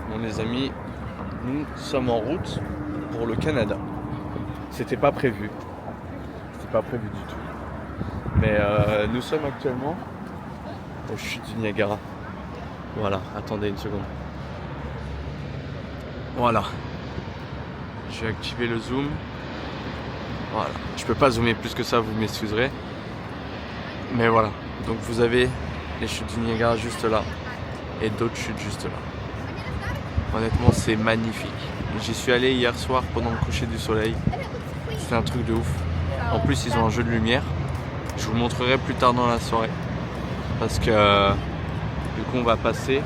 Bon les amis, nous sommes en route pour le Canada. C'était pas prévu. C'était pas prévu du tout. Mais nous sommes actuellement aux chutes du Niagara. Voilà, attendez une seconde. Voilà. Je vais activer le zoom. Voilà. Je peux pas zoomer plus que ça, vous m'excuserez. Mais voilà. Donc vous avez les chutes du Niagara juste là. Et d'autres chutes juste là. Honnêtement, c'est magnifique. J'y suis allé hier soir pendant le coucher du soleil. C'était un truc de ouf. En plus, ils ont un jeu de lumière. Je vous montrerai plus tard dans la soirée. Parce que du coup, on va passer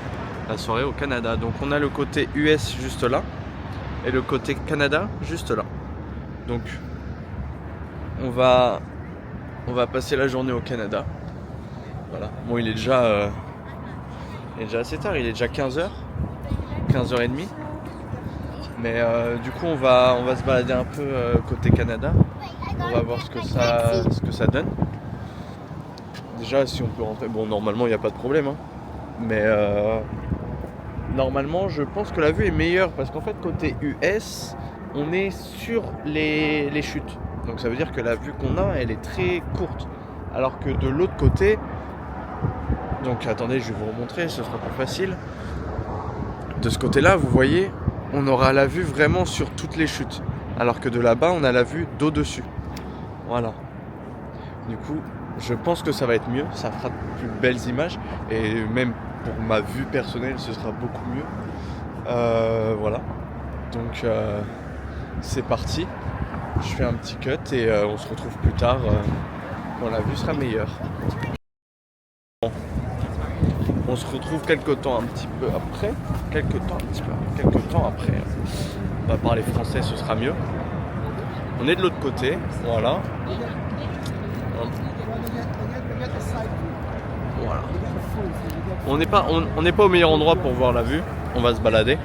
la soirée au Canada. Donc on a le côté US juste là. Et le côté Canada juste là. Donc on va passer la journée au Canada. Voilà. Bon, il est déjà assez tard. Il est déjà 15h. 15h30. Mais du coup on va se balader un peu côté Canada. On va voir ce que ça donne. Déjà si on peut rentrer, bon normalement il n'y a pas de problème hein. Mais normalement je pense que la vue est meilleure parce qu'en fait côté US on est sur les chutes. Donc ça veut dire que la vue qu'on a elle est très courte. Alors que de l'autre côté, donc attendez je vais vous remontrer, ce sera plus facile. De ce côté là vous voyez, on aura la vue vraiment sur toutes les chutes. Alors que de là-bas on a la vue d'au-dessus. Voilà. Du coup je pense que ça va être mieux, ça fera de plus belles images. Et même pour ma vue personnelle ce sera beaucoup mieux. Voilà. Donc c'est parti. Je fais un petit cut et on se retrouve plus tard quand la vue sera meilleure. Bon. On se retrouve quelques temps un petit peu après. Quelques temps après. On va parler français, ce sera mieux. On est de l'autre côté, voilà. Voilà. On n'est pas au meilleur endroit pour voir la vue. On va se balader.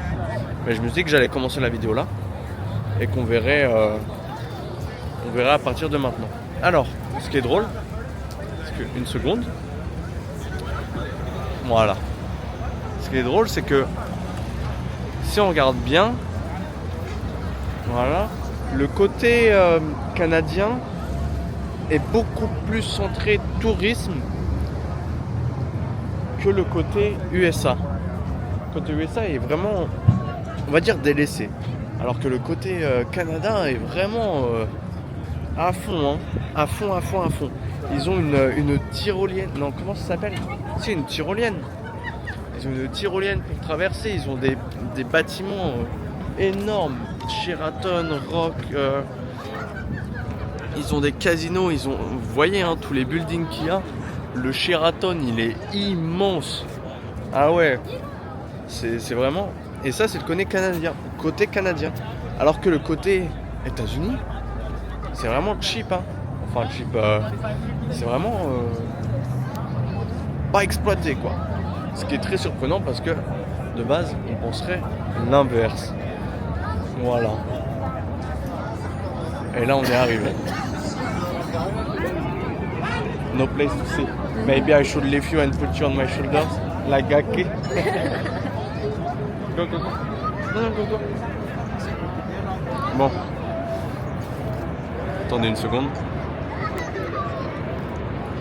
Mais je me suis dit que j'allais commencer la vidéo là. Et qu'on verrait à partir de maintenant. Alors, ce qui est drôle, c'est que une seconde. Voilà. Ce qui est drôle, c'est que si on regarde bien, voilà, le côté canadien est beaucoup plus centré tourisme que le côté USA. Le côté USA est vraiment, on va dire, délaissé. Alors que le côté Canada est vraiment à fond, hein. À fond. Ils ont une tyrolienne. Non, comment ça s'appelle ? C'est une tyrolienne. Ils ont une tyrolienne pour traverser. Ils ont des bâtiments énormes. Sheraton, Rock. Ils ont des casinos. Vous voyez hein, tous les buildings qu'il y a. Le Sheraton, il est immense. Ah ouais. C'est vraiment... Et ça, c'est le côté canadien. Alors que le côté États-Unis, c'est vraiment cheap. Hein. Enfin, cheap. C'est vraiment pas exploité, quoi. Ce qui est très surprenant parce que, de base, on penserait l'inverse. Voilà. Et là, on est arrivé. No place to sit. Maybe I should leave you and put you on my shoulders, like Gaki. Go. Non. Bon. Attendez une seconde.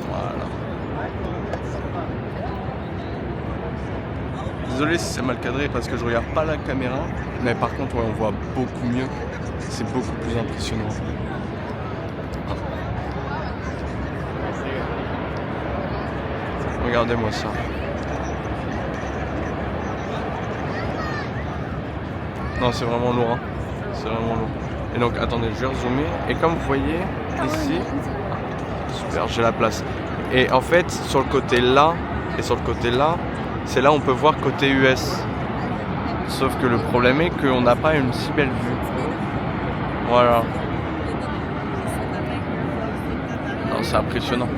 Voilà. Désolé si c'est mal cadré parce que je regarde pas la caméra. Mais par contre, ouais, on voit beaucoup mieux. C'est beaucoup plus impressionnant. Regardez-moi ça. Non, c'est vraiment lourd. Hein. C'est vraiment lourd. Et donc, attendez, je vais rezoomer. Et comme vous voyez, ici... Super, j'ai la place. Et en fait, sur le côté là, et sur le côté là, c'est là où on peut voir côté US. Sauf que le problème est qu'on n'a pas une si belle vue. Voilà. Non, c'est impressionnant.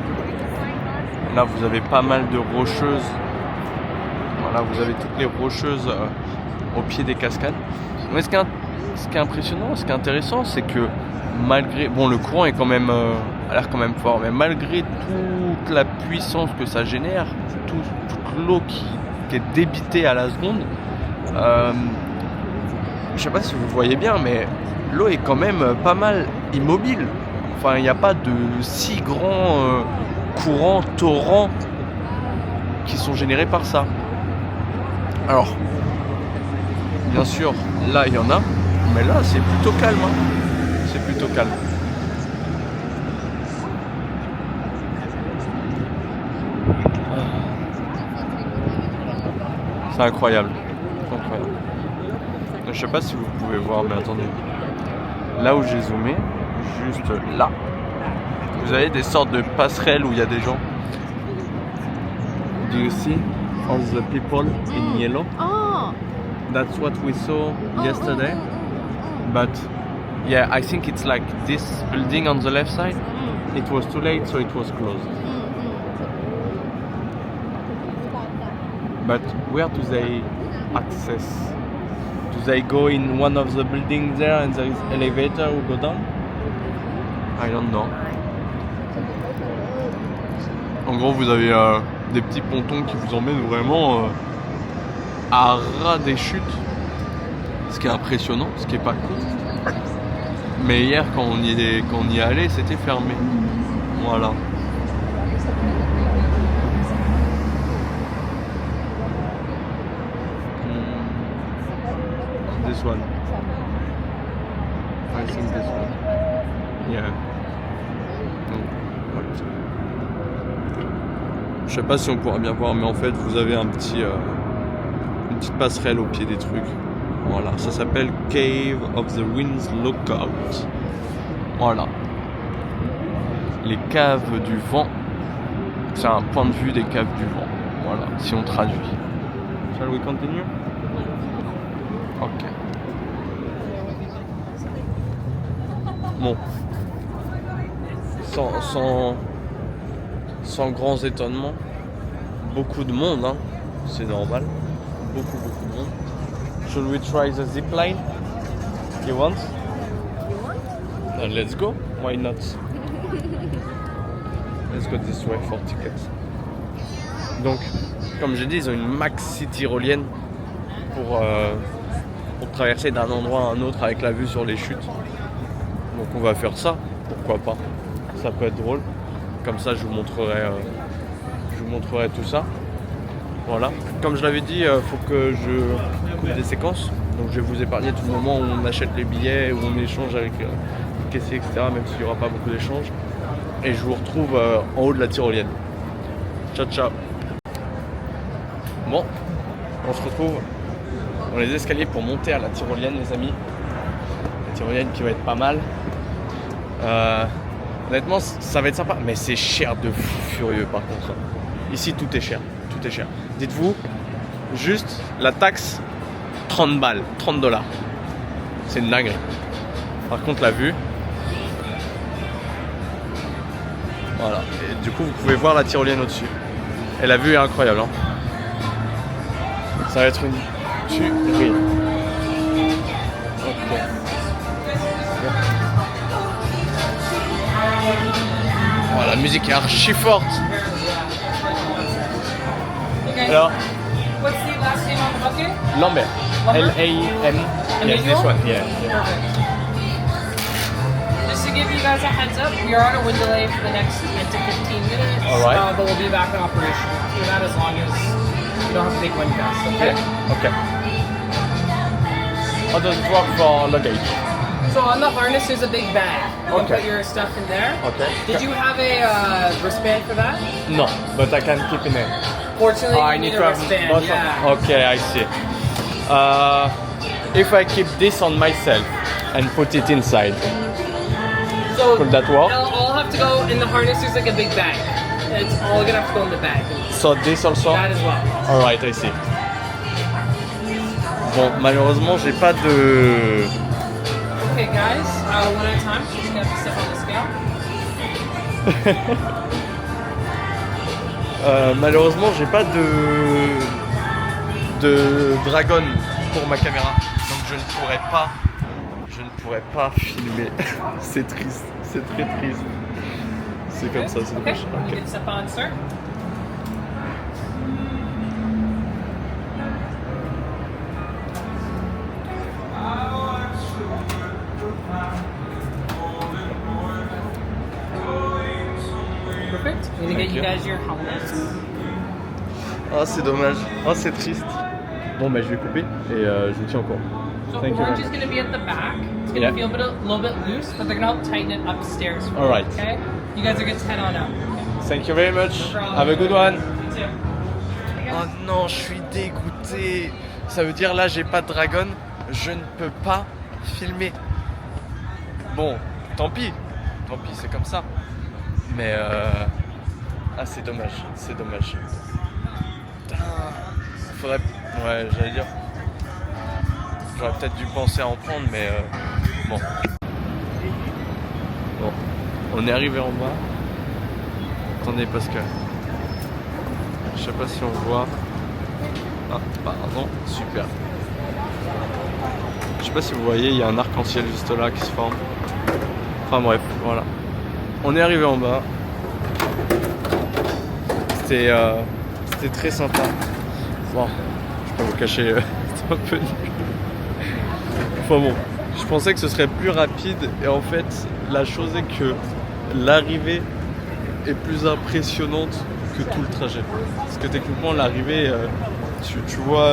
Là, vous avez pas mal de rocheuses. Voilà, vous avez toutes les rocheuses au pied des cascades. Mais ce qui est impressionnant, ce qui est intéressant, c'est que malgré... Bon, le courant est quand même, a l'air quand même fort, mais malgré toute la puissance que ça génère, toute l'eau qui est débitée à la seconde, Je sais pas si vous voyez bien, mais l'eau est quand même pas mal immobile. Enfin, il n'y a pas de si grands courants, torrents qui sont générés par ça. Alors, bien sûr, là il y en a, mais là c'est plutôt calme. Hein. C'est plutôt calme. C'est incroyable. C'est incroyable. Je sais pas si vous pouvez voir, mais attendez. Là où j'ai zoomé, juste là, vous avez des sortes de passerelles où il y a des gens. Do you see all the people in yellow? Oh. That's what we saw yesterday. But yeah, I think it's like this building on the left side. It was too late, so it was closed. But where do they access? Do they go in one of the buildings there and there is elevator who go down? I don't know. En gros, vous avez des petits pontons qui vous emmènent vraiment à ras des chutes. Ce qui est impressionnant, ce qui est pas cool. Mais hier, quand on y est allé, c'était fermé. Voilà. This one. I think this one. Yeah. Je sais pas si on pourra bien voir, mais en fait, vous avez une petite passerelle au pied des trucs. Voilà, ça s'appelle Cave of the Winds Lookout. Voilà. Les caves du vent. C'est un point de vue des caves du vent. Voilà, si on traduit. Shall we continue? Ok. Bon. Sans grands étonnements. Beaucoup de monde, hein. C'est normal. Beaucoup de monde. Should we try the zip line? You want? Let's go. Why not? Let's go this way for tickets. Donc, comme j'ai dit, ils ont une maxi tyrolienne pour traverser d'un endroit à un autre avec la vue sur les chutes. Donc on va faire ça, pourquoi pas. Ça peut être drôle. Comme ça, je vous montrerai tout ça. Voilà. Comme je l'avais dit, faut que je coupe des séquences. Donc je vais vous épargner tout le moment où on achète les billets, où on échange avec le caissier, etc. Même s'il n'y aura pas beaucoup d'échanges. Et je vous retrouve en haut de la tyrolienne. Ciao, ciao. Bon, on se retrouve dans les escaliers pour monter à la tyrolienne, les amis. La tyrolienne qui va être pas mal. Honnêtement, ça va être sympa. Mais c'est cher de fou furieux par contre. Ici, tout est cher. Tout est cher. Dites-vous, juste la taxe, 30 balles, 30 $. C'est une dinguerie. Par contre, la vue. Voilà. Et du coup, vous pouvez voir la tyrolienne au-dessus. Et la vue est incroyable. Hein. Ça va être une tuerie. Ok. Oh, la musique est archi forte. Alors, What's the last name on the bucket? Lambert. L-A-M. Yeah, this one. Yeah. Just to give you guys a heads up, we are on a wind delay for the next 10 to 15 minutes. All right. But we'll be back in operation for that as long as you don't have to take wind gusts, okay? Okay. How does it work for luggage? So on the harness, there's a big bag. You can Okay. put your stuff in there. Okay. Did you have a wristband for that? No, but I can keep in it. Fortunately, I you need need to a have wristband. both. Yeah. Okay, I see. If I keep this on myself and put it inside, So could that work? It'll all have to go in the harness. There's like a big bag. It's all gonna have to go in the bag. So this also? That as well. Alright, I see. Bon, malheureusement, j'ai pas de... Okay, guys. One at a time. Just gonna have to step on the scale. Malheureusement, j'ai pas de dragon pour ma caméra, donc je ne pourrais pas filmer. C'est triste, c'est très triste. C'est comme ça, c'est Okay. dommage. You Ok. can step on, sir. you you. guys your helmets. Oh, c'est dommage. Oh, c'est triste. Bon, bah, je vais couper et je vous tiens au courant. So Thank you orange very is going to be at the back. It's going to Yeah. feel a little bit loose, but they're going to help tighten it upstairs. For All right. You, okay. You guys are good to head on up. Thank you very much. Have a good one. You too. Oh non, je suis dégoûté. Ça veut dire là, j'ai pas de dragon. Je ne peux pas filmer. Bon, tant pis, c'est comme ça. Mais ah, c'est dommage, c'est dommage. Putain, faudrait, ouais, j'allais dire, j'aurais peut-être dû penser à en prendre, mais bon. Bon, on est arrivé en bas. Attendez, parce que je sais pas si on voit. Ah, pardon, super. Je sais pas si vous voyez, il y a un arc-en-ciel juste là qui se forme. Enfin bref, voilà. On est arrivé en bas. C'était très sympa. Bon, je peux vous cacher, c'est un peu nul. Enfin bon, je pensais que ce serait plus rapide et en fait, la chose est que l'arrivée est plus impressionnante que tout le trajet. Parce que techniquement, l'arrivée, tu vois,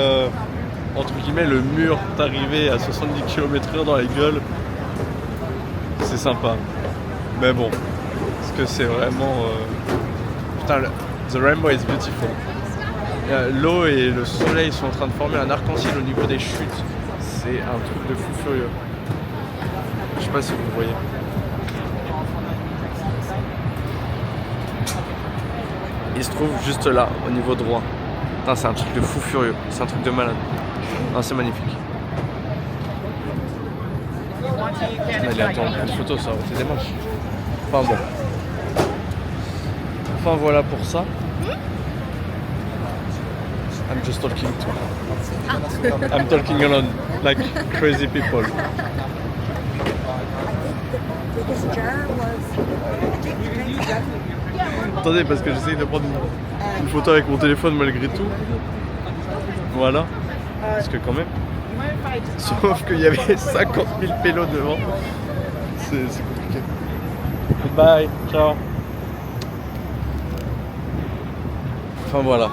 entre guillemets, le mur d'arrivée à 70 km/h dans la gueule. C'est sympa. Mais bon, parce que c'est vraiment... Putain, the rainbow is beautiful. L'eau et le soleil sont en train de former un arc-en-ciel au niveau des chutes. C'est un truc de fou furieux. Je sais pas si vous le voyez. Il se trouve juste là, au niveau droit. Putain, c'est un truc de fou furieux. C'est un truc de malade. Non, c'est magnifique. Allez, attends, une photo, ça aurait été dommage. Enfin bon. Enfin voilà pour ça. I'm just talking to. I'm talking alone, like crazy people. Attendez, parce que j'essaye de prendre une photo avec mon téléphone malgré tout. Voilà. Parce que quand même. Sauf qu'il y avait 50 000 pélos devant. C'est compliqué. Bye, ciao. Enfin voilà.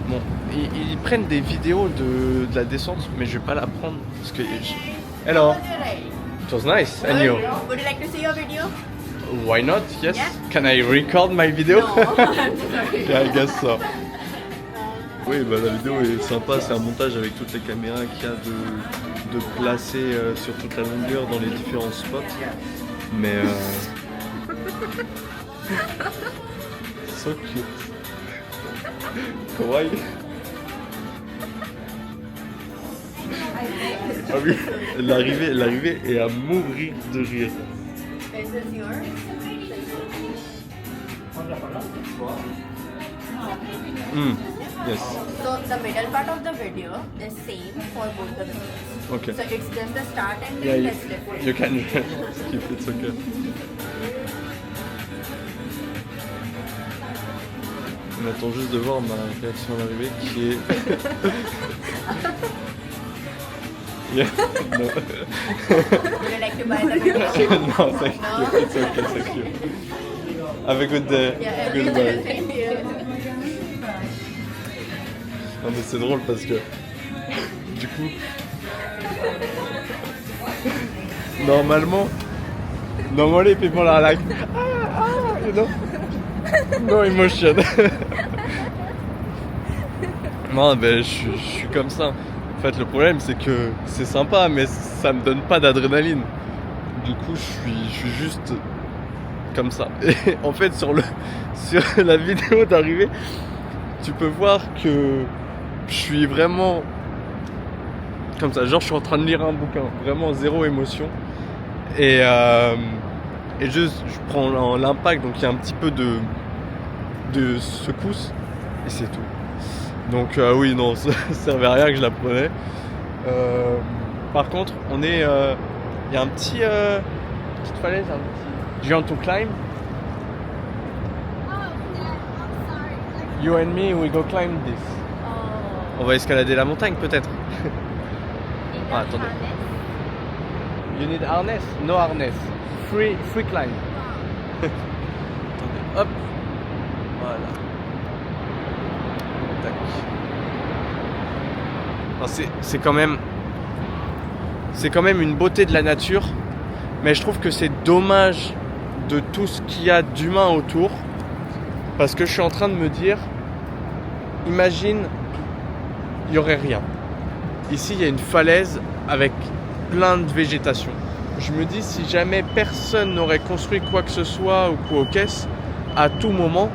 Bon, ils prennent des vidéos de la descente, mais je vais pas la prendre parce que. Hello. It was nice. And you? Would you like to see your video? Why not? Yes. Yeah. Can I record my video? No, I'm sorry. Yeah, I guess so. Oui, bah, la vidéo est sympa, c'est un montage avec toutes les caméras qu'il y a de placer sur toute la longueur dans les différents spots. Mais so cute. Kawaii. Ah oui, l'arrivée est à mourir de rire. Is this yours? Yes. So the middle part of the video is same for both the videos. Okay. So it's just the start and Yeah, then you, that's different. you can skip, it's okay. On attend juste de voir ma réaction à l'arrivée qui est... Yeah, no. Would you like to buy the video? No, thank you, it's okay, thank you. Have a good day. Yeah, Goodbye. thank you. Non mais c'est drôle parce que du coup normalement normally people are like you know, no emotion. Non ben je suis comme ça. En fait le problème c'est que c'est sympa mais ça me donne pas d'adrénaline. Du coup je suis juste comme ça. Et en fait sur la vidéo d'arrivée tu peux voir que je suis vraiment comme ça, genre je suis en train de lire un bouquin, vraiment zéro émotion. Et juste je prends l'impact, donc il y a un petit peu de secousse et c'est tout. Donc oui non, ça servait à rien que je la prenais. Par contre on est, il y a un petit petite falaise, un petit giant to climb. You and me we go climb this. On va escalader la montagne peut-être. Ah, attendez. You need harness? No harness. Free climb. Attendez, hop. Voilà. Tac. C'est quand même une beauté de la nature, mais je trouve que c'est dommage de tout ce qu'il y a d'humain autour, parce que je suis en train de me dire, imagine, il n'y aurait rien. Ici, il y a une falaise avec plein de végétation. Je me dis, si jamais personne n'aurait construit quoi que ce soit ou quoi aux caisses, à tout moment,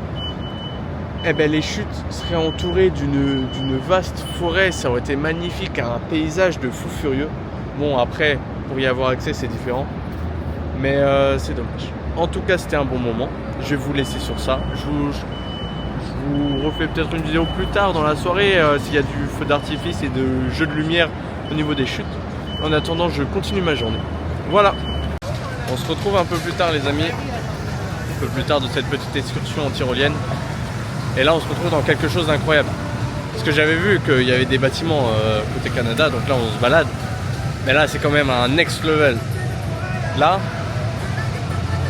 eh ben, les chutes seraient entourées d'une vaste forêt. Ça aurait été magnifique, un paysage de fou furieux. Bon, après, pour y avoir accès, c'est différent. Mais c'est dommage. En tout cas, c'était un bon moment. Je vais vous laisser sur ça. Je vous refais peut-être une vidéo plus tard dans la soirée s'il y a du feu d'artifice et de jeux de lumière au niveau des chutes. En attendant, je continue ma journée. Voilà. On se retrouve un peu plus tard, les amis. Un peu plus tard de cette petite excursion en tyrolienne. Et là, on se retrouve dans quelque chose d'incroyable. Parce que j'avais vu qu'il y avait des bâtiments côté Canada, donc là, on se balade. Mais là, c'est quand même un next level. Là,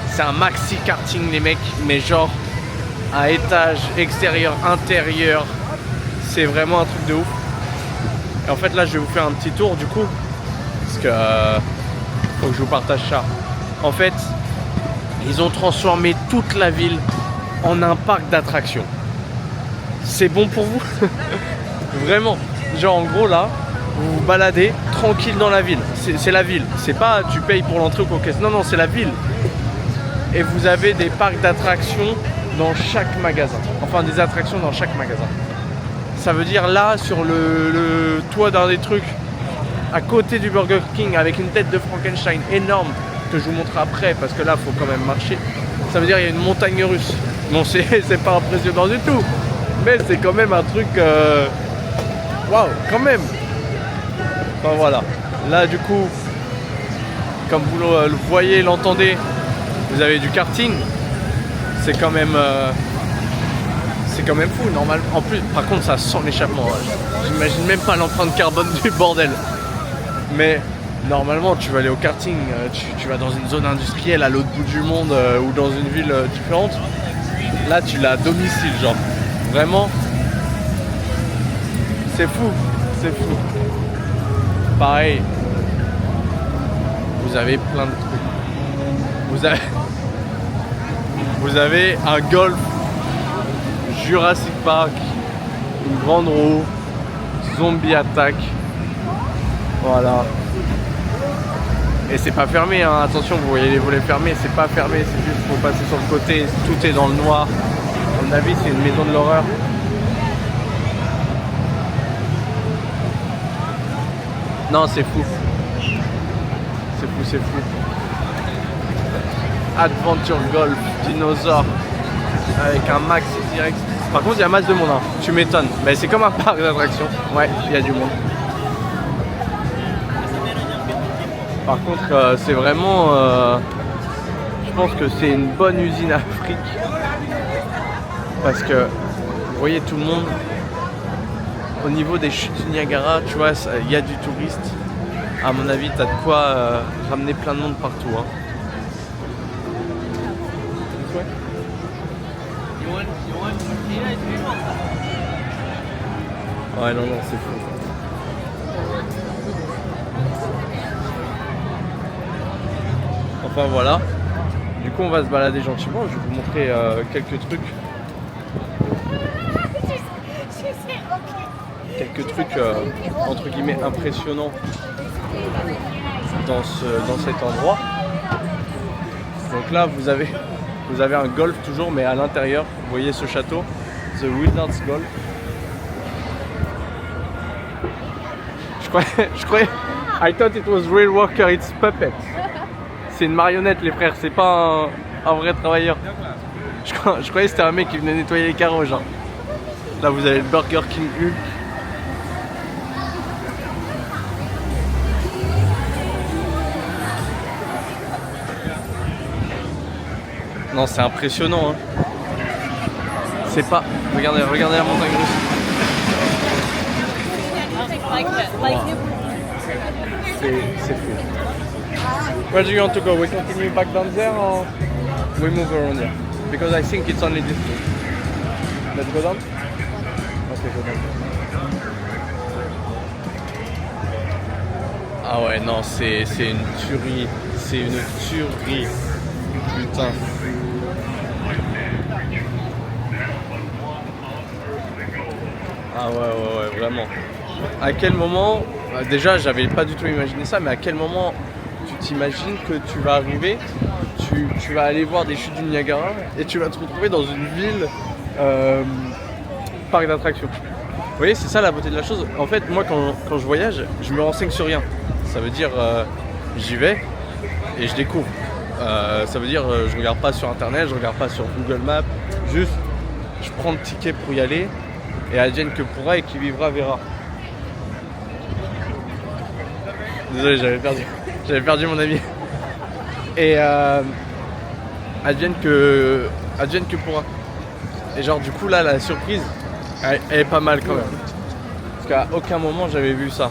c'est un maxi karting, les mecs, mais genre à étage, extérieur, intérieur. C'est vraiment un truc de ouf. Et en fait, là, je vais vous faire un petit tour du coup. Parce que faut que je vous partage ça. En fait, ils ont transformé toute la ville en un parc d'attractions. C'est bon pour vous? Vraiment. Genre, en gros, là, vous vous baladez tranquille dans la ville. C'est la ville. C'est pas tu payes pour l'entrée ou quoi que ce soit. Non, non, c'est la ville. Et vous avez des parcs d'attractions dans chaque magasin. Enfin, des attractions dans chaque magasin. Ça veut dire là, sur le toit d'un des trucs, à côté du Burger King, avec une tête de Frankenstein énorme, que je vous montre après, parce que là, il faut quand même marcher. Ça veut dire qu'il y a une montagne russe. Bon, c'est pas impressionnant du tout. Mais c'est quand même un truc... Waouh, quand même. Enfin, voilà. Là, du coup, comme vous le voyez, l'entendez, vous avez du karting. C'est quand même fou, normal. En plus, par contre, ça sent l'échappement. J'imagine même pas l'empreinte carbone du bordel. Mais normalement, tu vas aller au karting, tu vas dans une zone industrielle à l'autre bout du monde ou dans une ville différente. Là, tu l'as à domicile, genre. Vraiment, c'est fou, c'est fou. Pareil, vous avez plein de trucs. Vous avez un golf Jurassic Park, une grande roue, zombie attack. Voilà. Et c'est pas fermé, hein. Attention, vous voyez les volets fermés, c'est pas fermé, c'est juste pour passer sur le côté, tout est dans le noir. À mon avis, c'est une maison de l'horreur. Non, c'est fou. C'est fou, c'est fou. Adventure Golf, dinosaure, avec un Maxi T-Rex. Par contre, il y a masse de monde, hein. Tu m'étonnes. Mais c'est comme un parc d'attractions. Ouais, il y a du monde. Par contre, c'est vraiment... je pense que c'est une bonne usine à fric. Parce que, vous voyez tout le monde, au niveau des chutes du Niagara, tu vois, il y a du touriste. À mon avis, t'as de quoi ramener plein de monde partout. Hein. Ouais, non, non, c'est fou. Enfin voilà. Du coup, on va se balader gentiment. Je vais vous montrer quelques trucs. Quelques trucs entre guillemets impressionnants dans cet endroit. Donc là, vous avez un golf toujours, mais à l'intérieur, vous voyez ce château, The Wizard's Golf. Je croyais, I thought it was real worker, it's puppet. C'est une marionnette, les frères, c'est pas un vrai travailleur. Je croyais que c'était un mec qui venait nettoyer les carreaux, genre. Là, vous avez le Burger King Hulk. Non, c'est impressionnant, hein. C'est pas... Regardez la montagne russe. Like C'est fou. Where do you want to go? We continue back down there or we move around here? Because I think it's only this way. Let's go down? Okay, go down. Ah ouais, non, c'est une tuerie. C'est une tuerie. Putain. Ah ouais, vraiment. À quel moment, déjà j'avais pas du tout imaginé ça, mais à quel moment tu t'imagines que tu vas arriver, tu vas aller voir des chutes du Niagara et tu vas te retrouver dans une ville parc d'attractions. Vous voyez, c'est ça la beauté de la chose. En fait, moi quand je voyage, je me renseigne sur rien. Ça veut dire j'y vais et je découvre. Ça veut dire je regarde pas sur internet, je regarde pas sur Google Maps, juste je prends le ticket pour y aller et advienne que pourra et qui vivra verra. Désolé, j'avais perdu mon ami. Et advienne que pourra. Et genre du coup là la surprise elle est pas mal quand même. Parce qu'à aucun moment j'avais vu ça.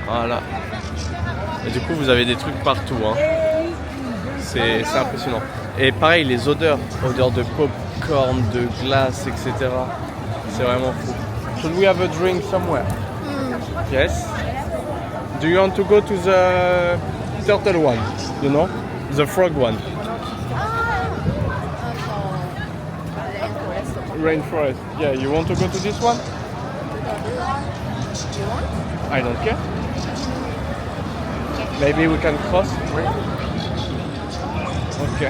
Voilà. Et du coup vous avez des trucs partout hein. C'est impressionnant. Et pareil les odeurs de popcorn, de glace, etc. C'est vraiment fou. Should we have a drink somewhere? Yes. Do you want to go to the turtle one? You know? The frog one. Rainforest. Yeah, you want to go to this one? You want? I don't care. Maybe we can cross. Ok.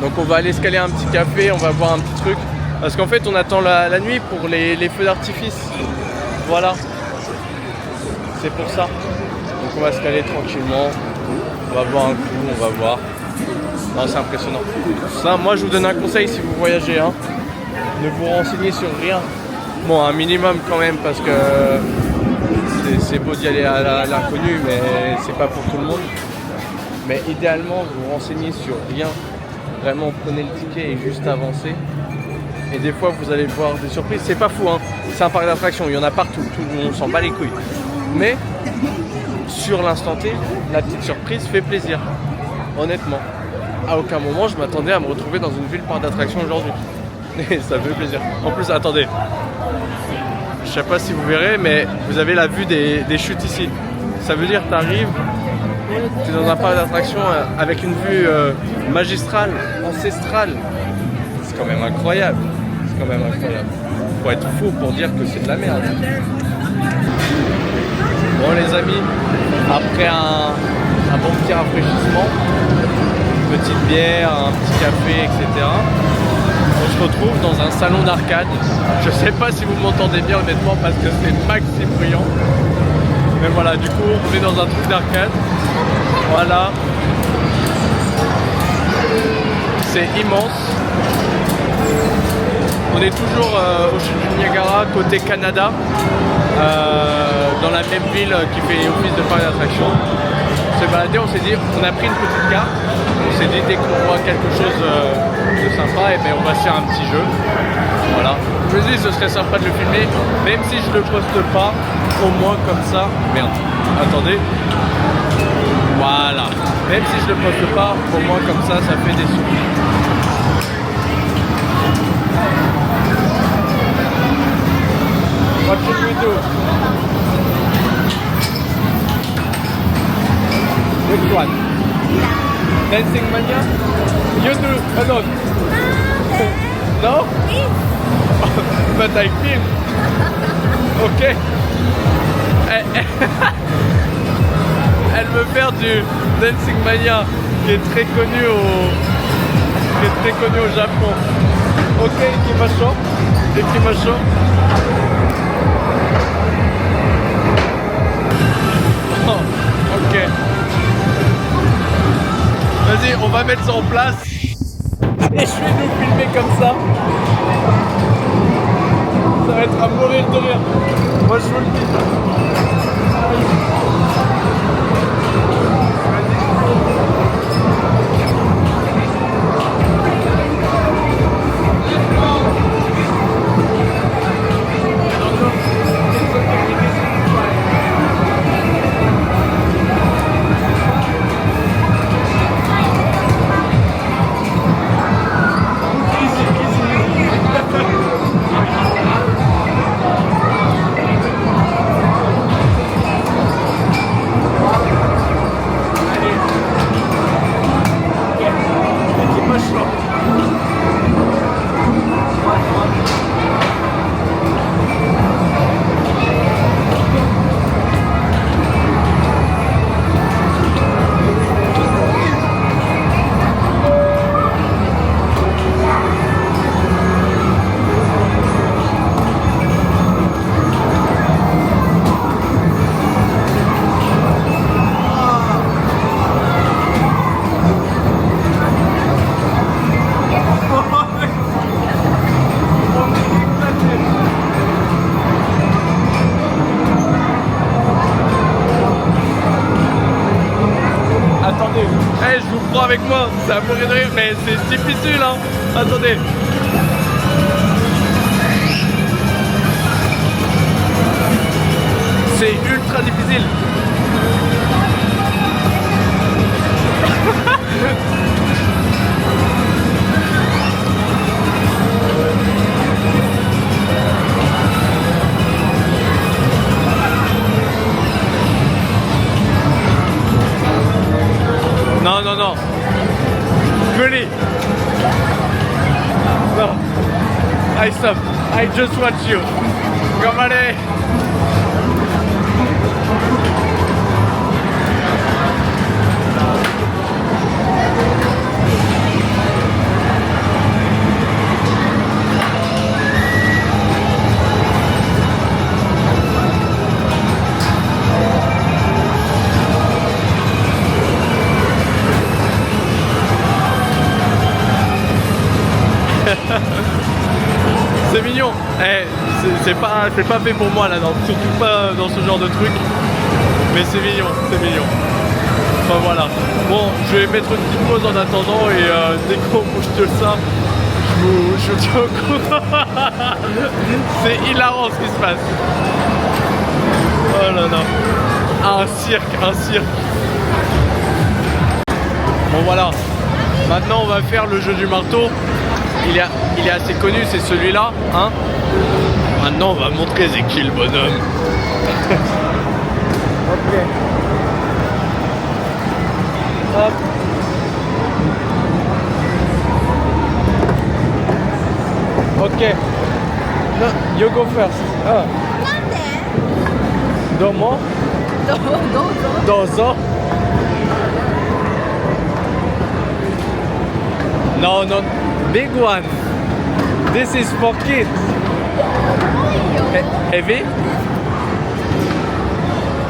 Donc on va aller se caler un petit café, on va boire un petit truc. Parce qu'en fait on attend la nuit pour les feux d'artifice. Voilà. C'est pour ça. Donc on va se caler tranquillement. On va boire un coup, on va voir. Non, c'est impressionnant. Ça, moi je vous donne un conseil si vous voyagez. Hein. Ne vous renseignez sur rien. Bon, un minimum quand même parce que c'est beau d'y aller à l'inconnu, mais c'est pas pour tout le monde. Mais idéalement, vous vous renseignez sur rien. Vraiment, prenez le ticket et juste avancez. Et des fois, vous allez voir des surprises. C'est pas fou, hein. C'est un parc d'attractions. Il y en a partout. Tout le monde s'en bat les couilles. Mais sur l'instant T, la petite surprise fait plaisir. Honnêtement. À aucun moment, je m'attendais à me retrouver dans une ville parc d'attractions aujourd'hui. Et ça fait plaisir. En plus, attendez. Je sais pas si vous verrez, mais vous avez la vue des chutes ici. Ça veut dire que tu arrives, tu es dans un parc d'attractions avec une vue magistrale, ancestrale. C'est quand même incroyable. C'est quand même incroyable. Faut être fou pour dire que c'est de la merde. Bon les amis, après un bon petit rafraîchissement, une petite bière, un petit café, etc. On se retrouve dans un salon d'arcade. Je sais pas si vous m'entendez bien honnêtement parce que c'est maxi bruyant. Mais voilà, du coup on est dans un truc d'arcade. Voilà. C'est immense. On est toujours au chute du Niagara, côté Canada, dans la même ville qui fait office de parc d'attraction. On s'est baladé, on s'est dit, on a pris une petite carte, on s'est dit dès qu'on voit quelque chose de sympa, et bien on va se faire un petit jeu. Voilà. Je me dis ce serait sympa de le filmer, même si je le poste pas, au moins comme ça. Merde, attendez. Voilà. Même si je le poste pas, au moins comme ça fait des sous. What should we do? Which one? Dancing Mania? You do alone? No? But I film. Ok. Elle veut faire du Dancing Mania qui est très connu au Japon. Ok, ikimashou. Oh, ok. Vas-y, on va mettre ça en place. Et je vais nous filmer comme ça. Ça va être à mourir de rire. Moi je vous le dis. avec moi, ça va mourir de rire, mais c'est difficile hein. Attendez. C'est ultra difficile. Non, non, non. Really? No. I stop. I just watch you. Come on. C'est mignon, c'est pas fait pour moi là, surtout pas dans ce genre de truc, mais c'est mignon, c'est mignon. Enfin voilà, bon je vais mettre une petite pause en attendant et dès qu'on bouge de ça, je vous tiens au courant. C'est hilarant ce qui se passe. Oh là là, un cirque, un cirque. Bon voilà, maintenant on va faire le jeu du marteau. Il est assez connu, c'est celui-là, hein. Maintenant, on va montrer c'est qui le bonhomme. Ok. Hop. Ok. No, you go first. Ah. Domo. Dozo. No, no. Big one. This is for kids. Heavy?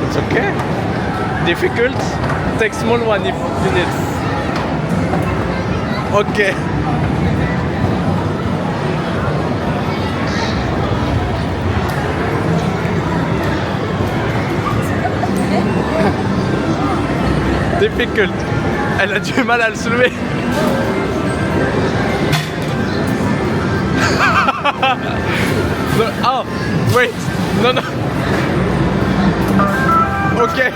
It's okay. Difficult? Take small one if you need. Okay. Difficult. Elle a du mal à le soulever. No, oh, wait, non, non. Ok.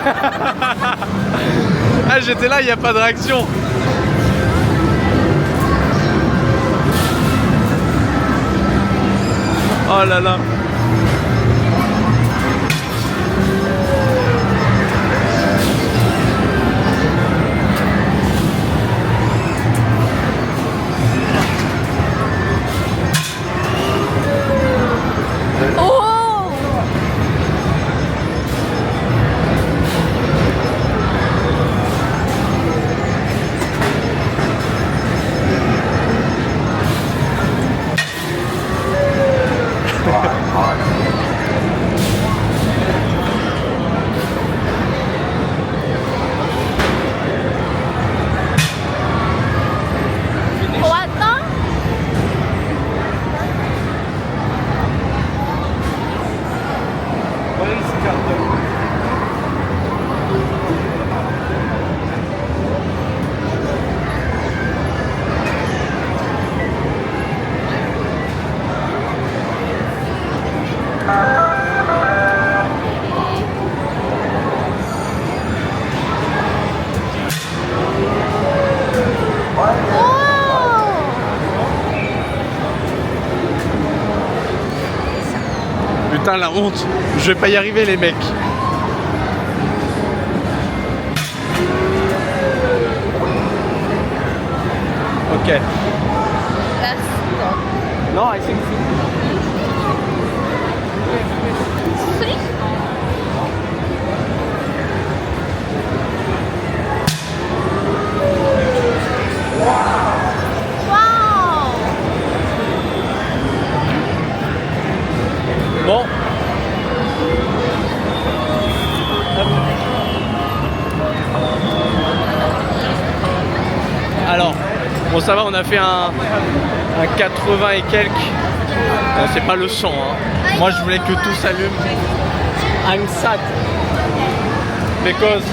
Ah, j'étais là, il n'y a pas de réaction. Oh là là. Putain la honte, je vais pas y arriver les mecs. Ok. Non, I think bon. Alors, bon ça va, on a fait un 80 et quelques. Bon, c'est pas le 100 hein. Moi je voulais que tout s'allume. I'm sad because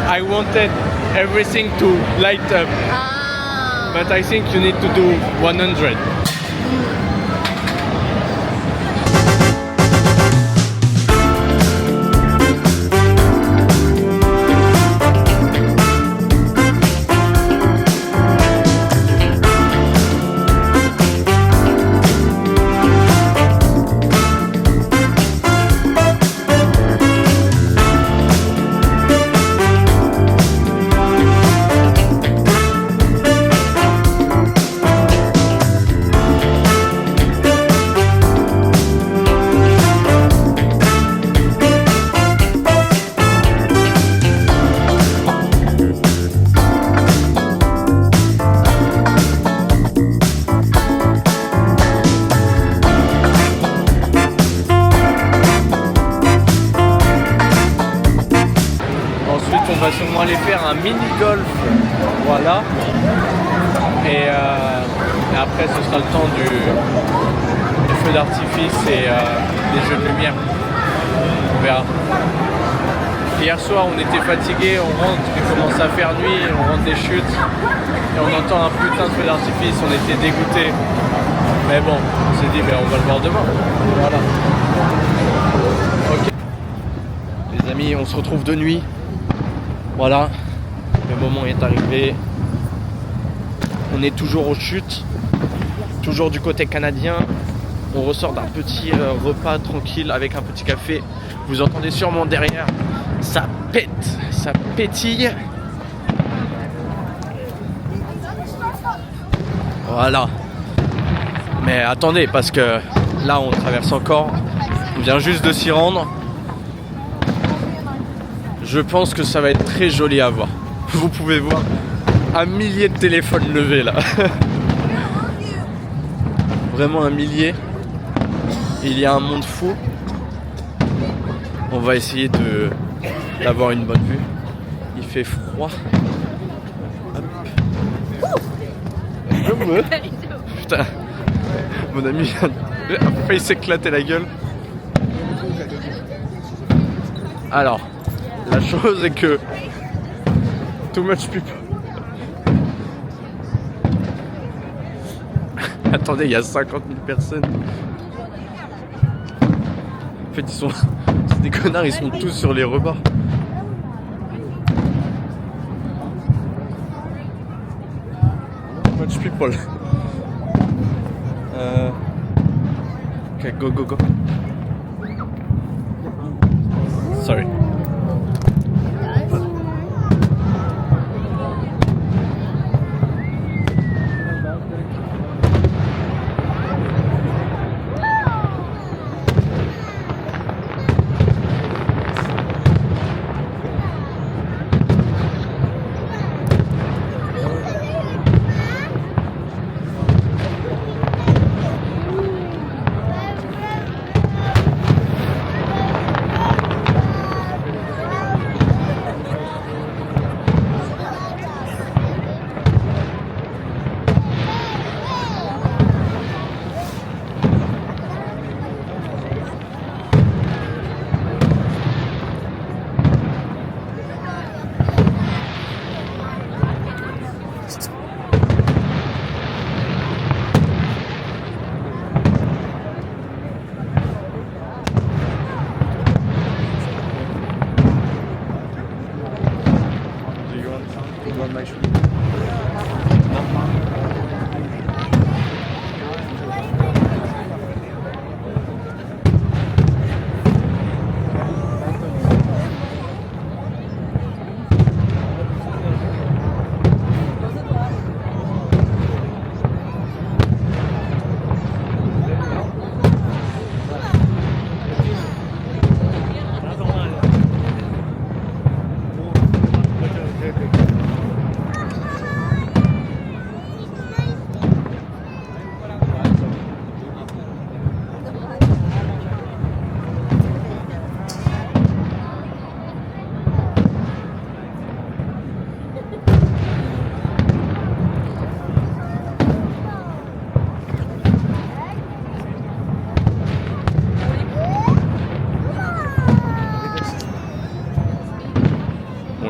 I wanted everything to light up. Ah. But I think you need to do 100. On va sûrement aller faire un mini-golf, voilà, et après ce sera le temps du feu d'artifice et des jeux de lumière, on verra. Hier soir on était fatigué, on rentre, il commence à faire nuit, on rentre des chutes et on entend un putain de feu d'artifice, on était dégoûtés, mais bon, on s'est dit ben, on va le voir demain, voilà. Ok les amis, on se retrouve de nuit. Voilà, le moment est arrivé. On est toujours aux chutes, toujours du côté canadien. On ressort d'un petit repas tranquille avec un petit café. Vous entendez sûrement derrière, ça pète, ça pétille. Voilà. Mais attendez, parce que là on traverse encore. On vient juste de s'y rendre. Je pense que ça va être très joli à voir. Vous pouvez voir un millier de téléphones levés là. Vraiment un millier. Il y a un monde fou. On va essayer d'avoir une bonne vue. Il fait froid. Hop. Putain. Mon ami a failli s'éclater la gueule. Alors. La chose est que too much people. Attendez, il y a 50 000 personnes. En fait, ils sont c'est des connards, ils sont tous sur les rebords. Too much people. Ok, go, go, go. Sorry.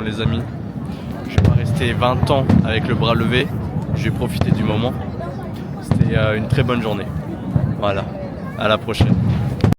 les amis. Je vais m'arrêter. resté 20 ans avec le bras levé. J'ai profité du moment. C'était une très bonne journée. Voilà, à la prochaine.